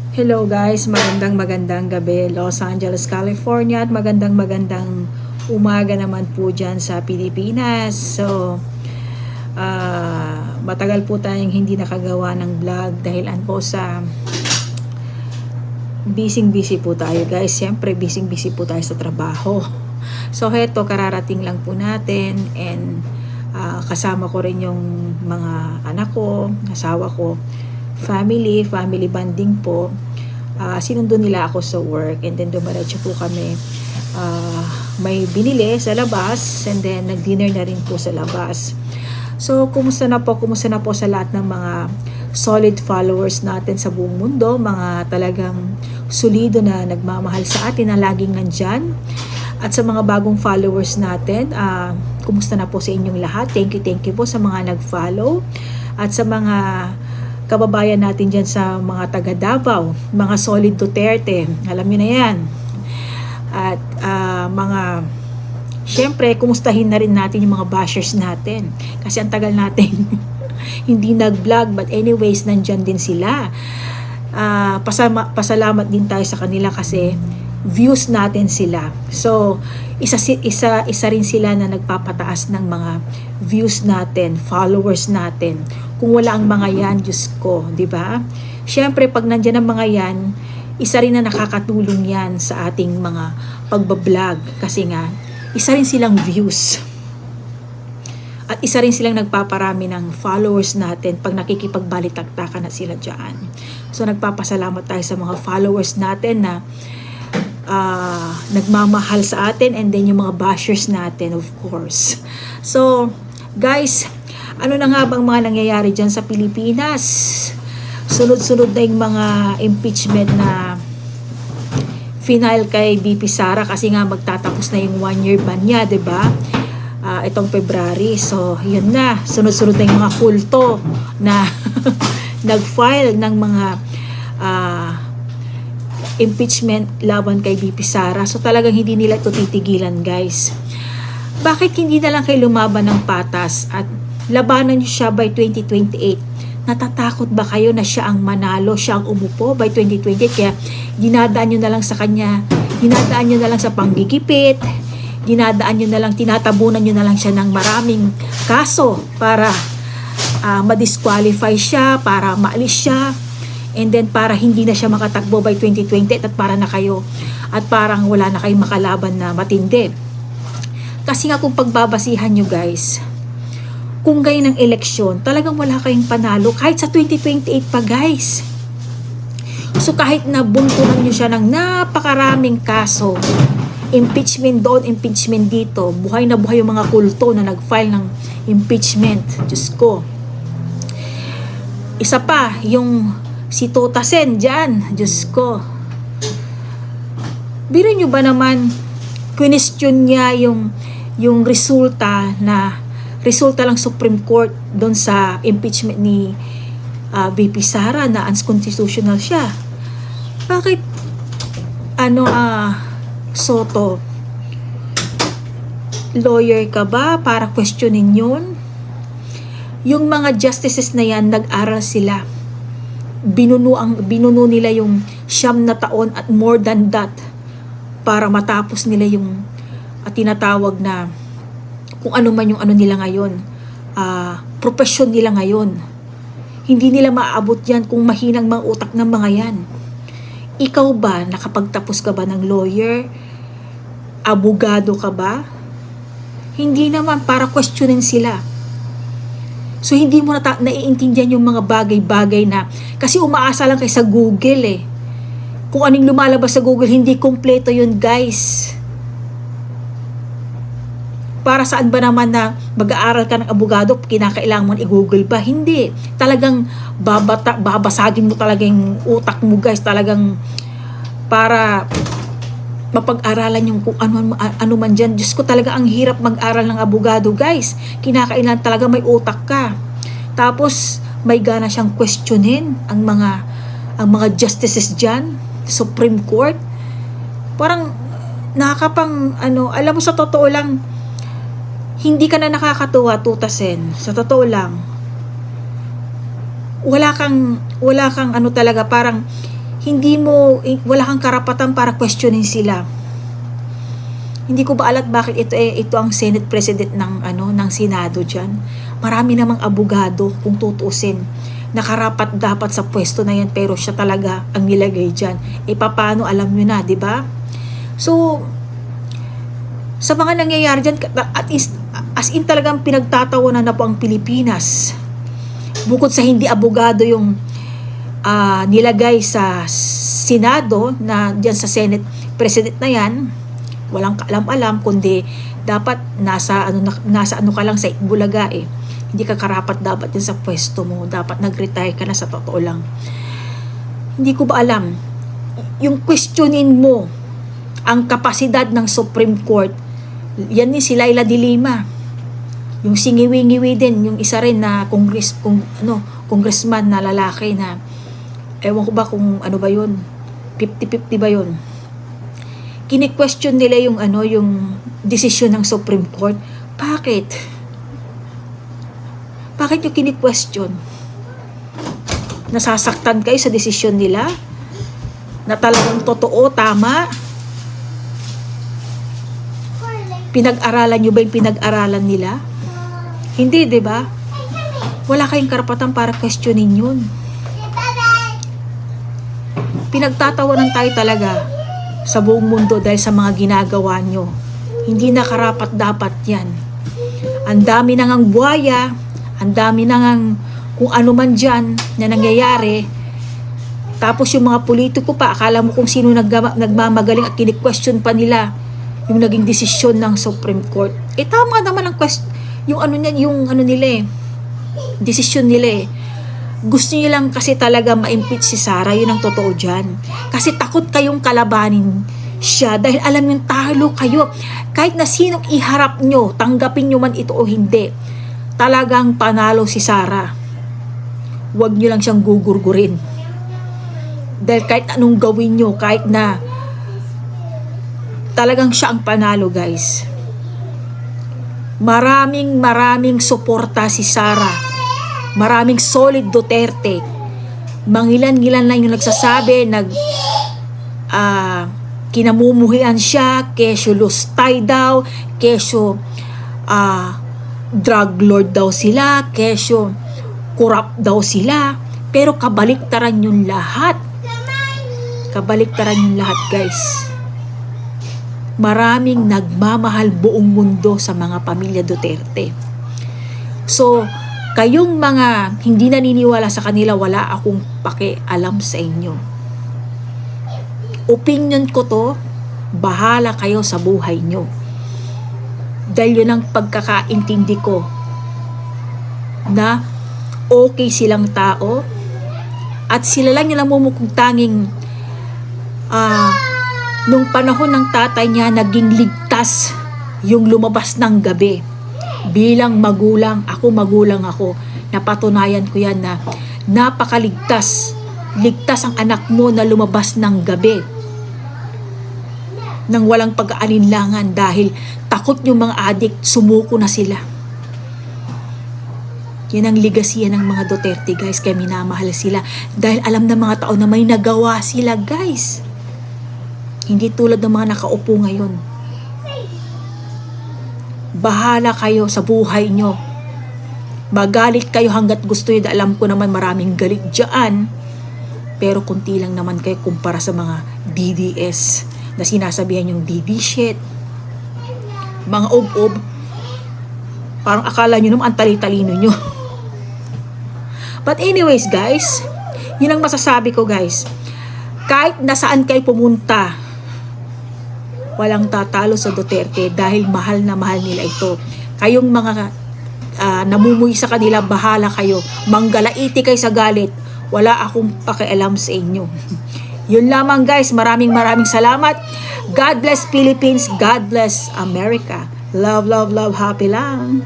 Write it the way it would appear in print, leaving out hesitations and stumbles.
Hello guys, magandang gabi Los Angeles, California at magandang umaga naman po dyan sa Pilipinas. So, matagal po tayong hindi nakagawa ng vlog dahil po sa busy po tayo guys. Siyempre busy po tayo sa trabaho. So, heto kararating lang po natin and kasama ko rin yung mga anak ko, asawa ko, family bonding po. Sinundo nila ako sa work and then dumiretso po kami, may binili sa labas and then nag-dinner na rin po sa labas. So kumusta na po sa lahat ng mga solid followers natin sa buong mundo, mga talagang solido na nagmamahal sa atin, na laging nandyan, at sa mga bagong followers natin, kumusta na po sa inyong lahat. Thank you po sa mga nag-follow, at sa mga kababayan natin dyan sa mga taga Davao, mga solid Duterte, alam nyo na yan. At syempre, kumustahin na rin natin yung mga bashers natin. Kasi ang tagal natin hindi nag-vlog, but anyways, nandyan din sila. Pasalamat din tayo sa kanila kasi views natin sila. So, isa rin sila na nagpapataas ng mga views natin, followers natin. Kung wala ang mga yan, Diyos ko, di ba? Siyempre, pag nandiyan ang mga yan, isa rin na nakakatulong yan sa ating mga pagbablog. Kasi nga, isa rin silang views. At isa rin silang nagpaparami ng followers natin pag nakikipagbalitaktakan na sila dyan. So, nagpapasalamat tayo sa mga followers natin na nagmamahal sa atin, and then yung mga bashers natin, of course. So, guys, ano na nga bang mga nangyayari dyan sa Pilipinas? Sunod-sunod na yung mga impeachment na final kay VP Sara kasi nga magtatapos na yung 1-year ban niya, diba? Itong February. So, yun na. Sunod-sunod na yung mga kulto na nag-file ng mga impeachment laban kay VP Sara. So, talagang hindi nila ito titigilan, guys. Bakit hindi na lang kayo lumaban ng patas at labanan niyo siya by 2028? Natatakot ba kayo na siya ang manalo, siya ang umupo by 2028? Kaya dinadaan niyo na lang sa kanya, dinadaan niyo na lang sa panggigipit, dinadaan niyo na lang, tinatabunan niyo na lang siya ng maraming kaso para ma-disqualify siya, para maalis siya, and then para hindi na siya makatakbo by 2028 at para na kayo, at parang wala na kayong makalaban na matindi. Kasi nga kung pagbabasihan nyo guys, kung gayon ng eleksyon, talagang wala kayong panalo kahit sa 2028 pa guys. So kahit na buntunan nyo siya ng napakaraming kaso, impeachment doon, impeachment dito, buhay na buhay yung mga kulto na nag-file ng impeachment. Diyos ko. Isa pa, yung si Tota Sen dyan, Diyos ko. Biro nyo ba naman, question niya yung resulta lang Supreme Court doon sa impeachment ni VP Sara na unconstitutional siya. Bakit Soto, lawyer ka ba para questionin yun? Yung mga justices na yan, nag-aral sila. Binuno nila yung 9 na taon at more than that para matapos nila yung tinatawag na kung ano man yung ano nila ngayon, profesyon nila ngayon. Hindi nila maaabot yan kung mahinang mga utak ng mga yan. Ikaw ba, nakapagtapos ka ba ng lawyer? Abogado ka ba? Hindi naman, para questionin sila. So hindi mo naiintindihan yung mga bagay-bagay na, kasi umaasa lang kayo sa Google eh. Kung anong lumalabas sa Google, hindi kompleto yun guys. Para saan ba naman na mag-aaral ka ng abogado, kinakailangan mo i-google ba? Hindi. Talagang babasagin mo talaga yung utak mo guys. Talagang para mapag-aralan yung kung ano man dyan. Diyos ko, talaga ang hirap mag-aral ng abogado guys. Kinakailangan talaga may utak ka. Tapos may gana siyang questionin ang mga justices dyan, Supreme Court. Parang nakakapang alam mo, sa totoo lang, hindi ka na nakakatuwa, Tota Sen. Sa totoo lang, wala kang talaga, parang wala kang karapatan para questionin sila. Hindi ko ba alam bakit ito ang Senate President ng Senado diyan. Marami namang abogado kung tutuusin. Nakarapat dapat sa pwesto na yan, pero siya talaga ang nilagay diyan. Paano alam niyo na, 'di ba? So sa mga nangyayari diyan, as in talagang pinagtatawanan na po ang Pilipinas. Bukod sa hindi abogado yung nilagay sa Senado na diyan sa Senate President na yan, walang kaalam-alam, kundi dapat nasa ano ka lang sa Bulaga Hindi ka karapat dapat din sa pwesto mo. Dapat nag-retire ka na, sa totoo lang. Hindi ko ba alam, yung questionin mo ang kapasidad ng Supreme Court, yan ni si Laila de Lima. Yung singiwi-ngiwi din, yung isa rin na congressman na lalaki na, ewan ko ba kung ano ba yun, 50-50 ba yun? Kini-question nila yung desisyon ng Supreme Court. Bakit? Bakit yung kini-question? Nasasaktan kayo sa desisyon nila? Na talagang totoo, tama? Pinag-aralan nyo ba yung pinag-aralan nila? Hindi, di ba? Wala kayong karapatan para questionin yun. Pinagtatawanan tayo talaga sa buong mundo dahil sa mga ginagawa nyo. Hindi na karapat dapat yan. Ang dami na ngang buhaya, ang dami na ngang kung ano man dyan na nangyayari. Tapos yung mga politiko pa, akala mo kung sino nagmamagaling at kini-question pa nila yung naging desisyon ng Supreme Court. Tama naman ang desisyon nila Gusto niyo lang kasi talaga ma-impeach si Sara, yun ang totoo dyan. Kasi takot kayong kalabanin siya dahil alam yung talo kayo. Kahit na sinong iharap nyo, tanggapin nyo man ito o hindi, talagang panalo si Sara. Huwag nyo lang siyang gugurgurin. Dahil kahit anong gawin nyo, kahit na talagang siya ang panalo, guys. Maraming suporta si Sara. Maraming solid Duterte. Mangilan-ngilan lang yung nagsasabi, kinamumuhian siya, kesyo lustay daw, kesyo drug lord daw sila, kesyo corrupt daw sila. Pero kabaliktaran yung lahat. Kabaliktaran yung lahat, guys. Maraming nagmamahal buong mundo sa mga pamilya Duterte. So, kayong mga hindi naniniwala sa kanila, wala akong pakialam sa inyo. Opinion ko to, bahala kayo sa buhay nyo. Dahil yun ang pagkakaintindi ko na okay silang tao at sila lang yung namumukong tanging nung panahon ng tatay niya, naging ligtas yung lumabas ng gabi. Bilang magulang ako, napatunayan ko yan na napakaligtas. Ligtas ang anak mo na lumabas ng gabi nang walang pag-aalinlangan dahil takot yung mga adik, sumuko na sila. Yan ang legacy ng mga Duterte, guys, kaya minamahal sila dahil alam ng mga tao na may nagawa sila, guys. Hindi tulad ng mga nakaupo ngayon. Bahala kayo sa buhay nyo. Magalit kayo hanggat gusto nyo. Alam ko naman maraming galit dyan. Pero kunti lang naman kayo kumpara sa mga DDS na sinasabihan yung DD shit. Mga ob-ob. Parang akala nyo naman ang tali-talino nyo. But anyways, guys, yun ang masasabi ko, guys. Kahit nasaan kayo pumunta, walang tatalo sa Duterte dahil mahal na mahal nila ito. Kayong mga namumuy sa kanila, bahala kayo. Manggalaiti kayo sa galit. Wala akong pakialam sa inyo. Yun lamang, guys. Maraming salamat. God bless Philippines. God bless America. Love, love, love. Happy lang.